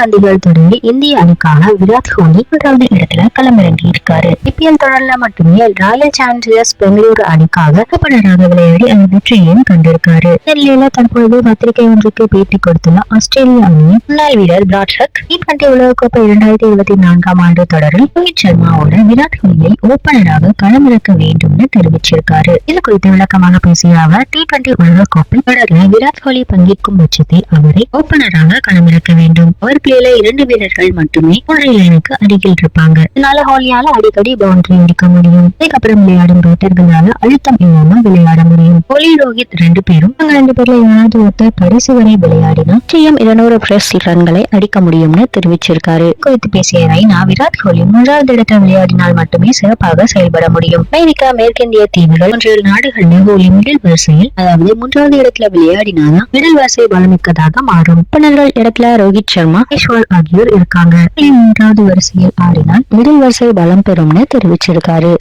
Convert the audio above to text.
பந்துகள் தொடங்கி இந்திய அணிக்காக விராட் கோலி 3வது இடத்துல களமிறங்கி இருக்காரு. IPL தொடர்ல மட்டுமே ராயல் சேலஞ்சர்ஸ் பெங்களூரு அணிக்காக ஓபனராக விளையாடி அந்த வெற்றியையும் கண்டிருக்காரு. டெல்லியில தற்பொழுது பத்திரிகை ஒன்றுக்கு பேட்டி கொடுத்துள்ள ஆஸ்திரேலிய அணியின் முன்னாள் வீரர் பிராட்ஹக் T20 உலகக்கோப்பை 2024 ஆண்டு தொடரில் ரோஹித் சர்மாவோட விராட் கோலியை ஓபனராக களமிறக்க வேண்டும்னு தெரிவிச்சிருக்காரு. இது குறித்து விளக்கமாக பேசிய அவர் T20 உலகக்கோப்பை தொடர்ல விராட் கோலி பங்கேற்கும் பட்சத்தில் அவரை ஓபனராக களமிறக்க வேண்டும். அவர் பிளேல 2 வீரர்கள் மட்டுமே லைனுக்கு அருகில் இருப்பாங்க. இதனால கோலியால அடிக்கடி பவுண்டரி அடிக்க முடியும். இதுக்கப்புறம் விளையாடும் பேட்டர்களால அழுத்தம் இல்லாம விளையாட முடியும். கோலி ரோஹித் 2 பேரும் 2 பேர்ல யாராவது ஒருத்தர் கடைசி வரை விளையாடினா நிச்சயம் 200+ ரன்களை அடிக்க முடியும்னு தெரிவிச்சிருக்காரு. குறித்து பேசிய ரெய்னா விராட் கோலி 3வது இடத்தில் விளையாடினால் மட்டுமே சிறப்பாக செயல்பட முடியும். அமெரிக்கா, மேற்கிந்திய தீவுகள் போன்ற நாடுகள்ல கோலி மிடில் வரிசையில் அதாவது 3வது இடத்துல விளையாடினாதான் மிடில் வரிசை பலமிக்கதாக மாறும். ஓபனர்கள் இடத்துல ரோஹித் சர்மா, ஈஸ்வர் ஆகியோர் இருக்காங்க. 3வது வரிசையில் ஆடினால் மிடில் வரிசை பலம் பெறும்னு தெரிவிச்சிருக்காரு.